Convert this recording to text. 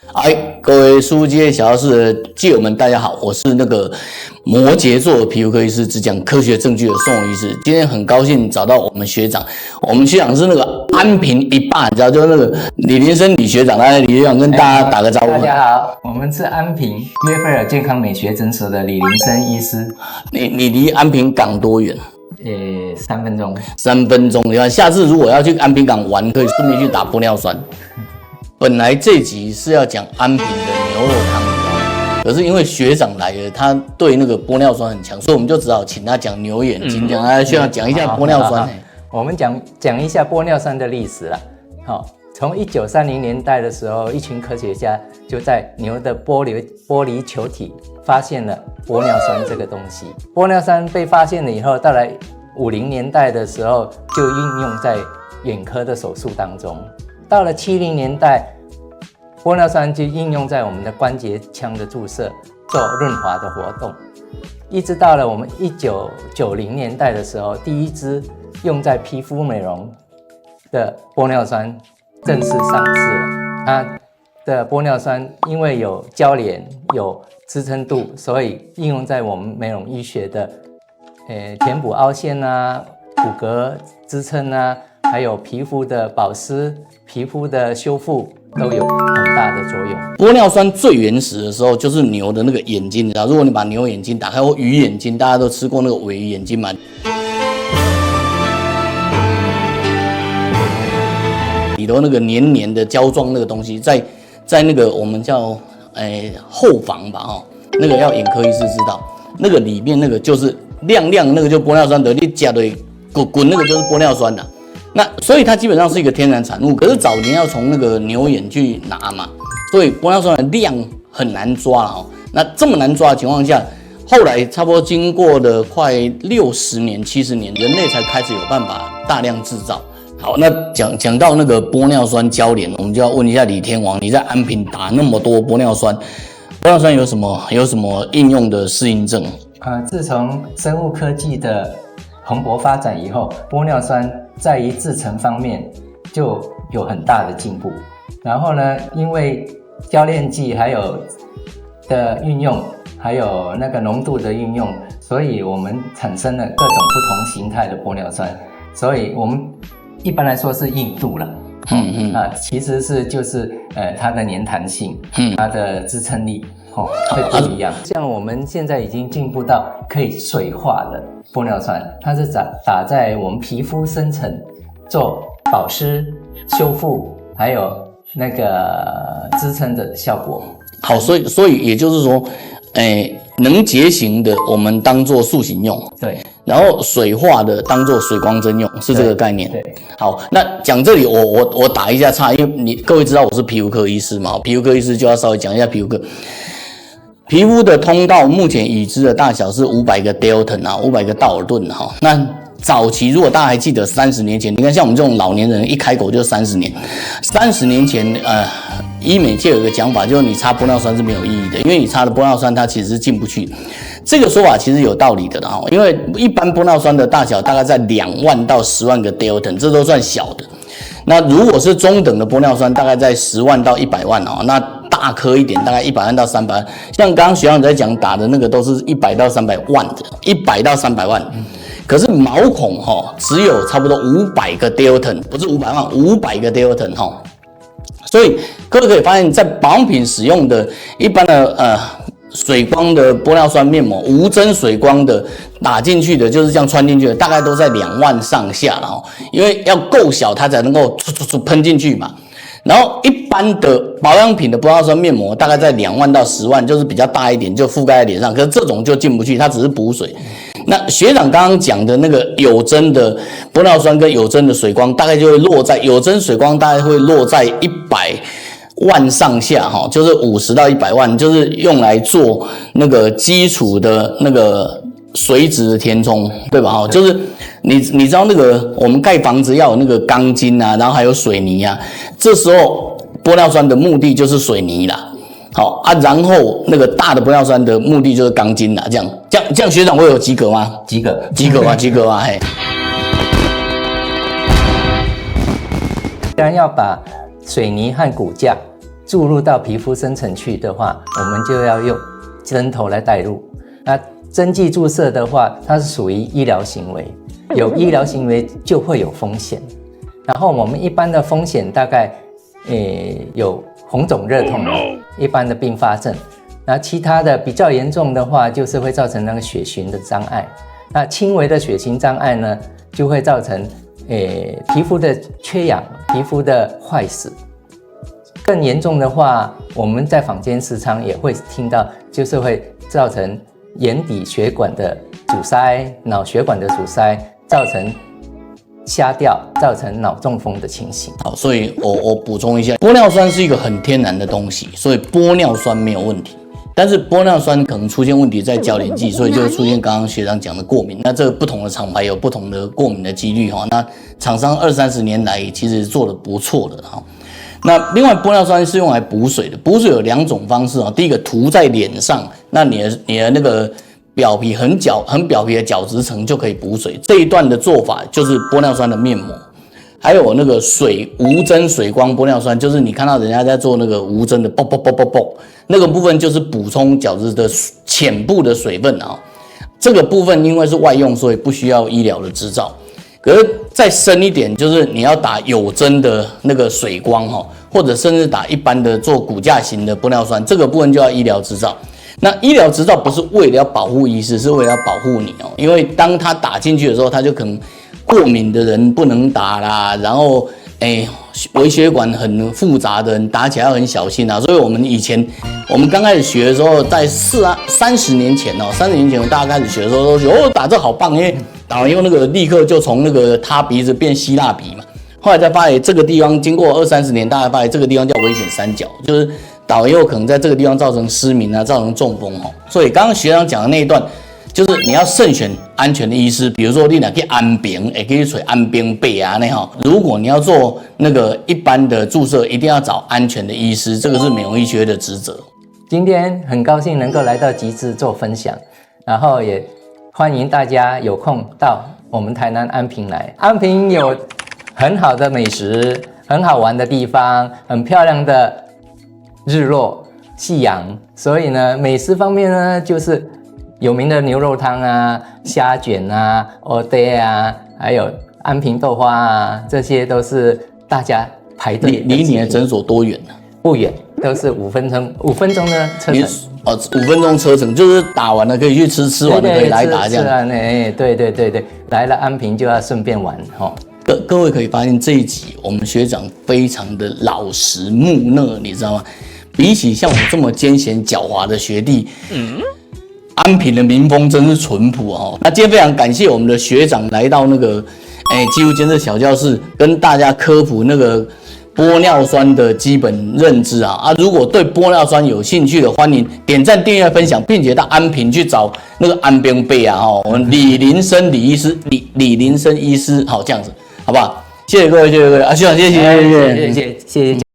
哎，各位书街小教室的基友们，大家好，我是那个摩羯座皮肤科医师，只讲科学证据的宋医师。今天很高兴找到我们学长，我们学长是那个安平一霸，你知道，就是那个李林森李学长。来，李学长跟大家打个招呼。大家好，我们是安平约菲尔健康美学诊所的李林森医师。你离安平港多远？3分钟。3分钟，你看，下次如果要去安平港玩，可以顺便去打玻尿酸。本来这集是要讲安平的牛肉汤，你知道吗？可是因为学长来了，他对那个玻尿酸很强，所以我们就只好请他讲牛眼睛，讲他需要讲一下玻尿酸。我们讲一下玻尿酸的历史啦。好，从1930年代的时候，一群科学家就在牛的玻璃球体发现了玻尿酸这个东西。玻尿酸被发现了以后，到了50年代的时候，就应用在眼科的手术当中。到了70年代，玻尿酸就应用在我们的关节腔的注射，做润滑的活动。一直到了我们1990年代的时候，第一支用在皮肤美容的玻尿酸正式上市了。它的玻尿酸因为有胶联、有支撑度，所以应用在我们美容医学的填补凹陷啊、骨骼支撑啊，还有皮肤的保湿、皮肤的修复都有很大的作用。玻尿酸最原始的时候就是牛的那个眼睛，你知道，如果你把牛眼睛打开或鱼眼睛，大家都吃过那个尾鱼眼睛嘛，里头那个黏黏的胶状那个东西，在那个我们叫后房吧哈，那个要眼科医师知道，那个里面那个就是亮亮那个就玻尿酸的，你夹的滚那个就是玻尿酸的。那所以它基本上是一个天然产物，可是早年要从那个牛眼去拿嘛，所以玻尿酸的量很难抓了。那这么难抓的情况下，后来差不多经过了快60年、70年，人类才开始有办法大量制造。好，那讲到那个玻尿酸胶联，我们就要问一下李天王，你在安平打那么多玻尿酸，玻尿酸有什么应用的适应症？自从生物科技的蓬勃发展以后，玻尿酸在于制成方面就有很大的进步。然后呢，因为胶链剂还有的运用，还有那个浓度的运用，所以我们产生了各种不同形态的玻尿酸。所以我们一般来说是硬度了，其实是就是它的粘弹性，它的支撑力会不一样。像我们现在已经进步到可以水化的玻尿酸，它是打在我们皮肤深层做保湿、修复，还有那个支撑的效果。好，所以也就是说，能结型的我们当做塑形用，对，然后水化的当做水光针用，是这个概念。对。好，那讲这里我打一下岔，因为各位知道我是皮肤科医师嘛，皮肤科医师就要稍微讲一下皮肤科。皮肤的通道目前已知的大小是500个 Dalton 啊，500个道尔顿哈。那早期如果大家还记得30年前，你看像我们这种老年人一开口就30年，30年前医美界有一个讲法，就是你擦玻尿酸是没有意义的，因为你擦的玻尿酸它其实是进不去。这个说法其实有道理的啦，因为一般玻尿酸的大小大概在2万到10万个 Dalton， 这都算小的。那如果是中等的玻尿酸，大概在10万到100万哦。那大颗一点，大概100万到300万。像刚刚学长在讲打的那个都是100到300万的，100到300万。可是毛孔只有差不多500个 Dalton， 不是500万，500个 Dalton 所以各位可以发现，在保养品使用的一般的水光的玻尿酸面膜，无针水光的打进去的，就是这样穿进去的，大概都在2万上下了因为要够小，它才能够喷进去嘛。然后一般的保养品的玻尿酸面膜大概在2万到10万，就是比较大一点，就覆盖在脸上。可是这种就进不去，它只是补水。那学长刚刚讲的那个有针的玻尿酸跟有针的水光，大概就会落在有针水光大概会落在100万上下就是50到100万，就是用来做那个基础的那个水质的填充，对吧？就是你知道那个我们盖房子要有那个钢筋啊，然后还有水泥啊，这时候玻尿酸的目的就是水泥啦。好啊，然后那个大的玻尿酸的目的就是钢筋啦，这样学长会有及格吗？及格吗？嘿。既然要把水泥和骨架注入到皮肤深层去的话，我们就要用针头来带入。那针剂注射的话，它是属于医疗行为，有医疗行为就会有风险。然后我们一般的风险大概，有红肿热痛，一般的并发症。那其他的比较严重的话，就是会造成那个血循的障碍。那轻微的血循障碍呢，就会造成皮肤的缺氧、皮肤的坏死。更严重的话，我们在坊间时常也会听到，就是会造成眼底血管的阻塞、脑血管的阻塞，造成瞎掉，造成脑中风的情形。好，所以我补充一下，玻尿酸是一个很天然的东西，所以玻尿酸没有问题。但是玻尿酸可能出现问题在交联剂，所以就会出现刚刚学长讲的过敏。那这个不同的厂牌有不同的过敏的几率哈。那厂商20-30年来其实做得不错的哈。那另外玻尿酸是用来补水的，补水有2种方式啊。第一个涂在脸上，那你的那个表皮很表皮的角质层就可以补水。这一段的做法就是玻尿酸的面膜。还有那个无针水光玻尿酸，就是你看到人家在做那个无针的啵，那个部分就是补充角质的浅部的水分啊。这个部分因为是外用，所以不需要医疗的执照。可是再深一点，就是你要打有针的那个水光哈，或者甚至打一般的做骨架型的玻尿酸，这个部分就要医疗执照。那医疗执照不是为了要保护医师，是为了要保护你哦，因为当他打进去的时候，他就可能过敏的人不能打啦，然后微血管很复杂的人打起来要很小心啊。所以我们刚开始学的时候，在30年前哦，30年前大家开始学的时候都觉得打这好棒，因为打完以后那个立刻就从那个塌鼻子变希腊鼻嘛。后来才发现这个地方经过20-30年，大家发现这个地方叫危险三角，就是打完以后可能在这个地方造成失明啊，造成中风哦。所以刚刚学长讲的那一段，就是你要慎选安全的医师，比如说你若去安平，也可以找安平北啊那哈。如果你要做那个一般的注射，一定要找安全的医师，这个是美容医学的职责。今天很高兴能够来到极致做分享，然后也欢迎大家有空到我们台南安平来。安平有很好的美食，很好玩的地方，很漂亮的日落、夕阳，所以呢，美食方面呢，就是有名的牛肉汤啊、虾卷啊、蚵嗲啊，还有安平豆花啊，这些都是大家排队。离你的诊所多远呢？不远，都是5分钟的车程。5分钟车程，就是打完了可以去吃完了可以来打这样。吃完了，对，来了安平就要顺便玩哈。各位可以发现这一集我们学长非常的老实木讷，你知道吗？比起像我这么艰险狡猾的学弟，安平的民风真是淳朴哦。那今天非常感谢我们的学长来到那个肌肤监测小教室，跟大家科普那个玻尿酸的基本认知啊！如果对玻尿酸有兴趣的，欢迎点赞、订阅、分享，并且到安平去找那个安平贝啊！我们李林生医师，好这样子，好不好？谢谢各位，学长，谢谢。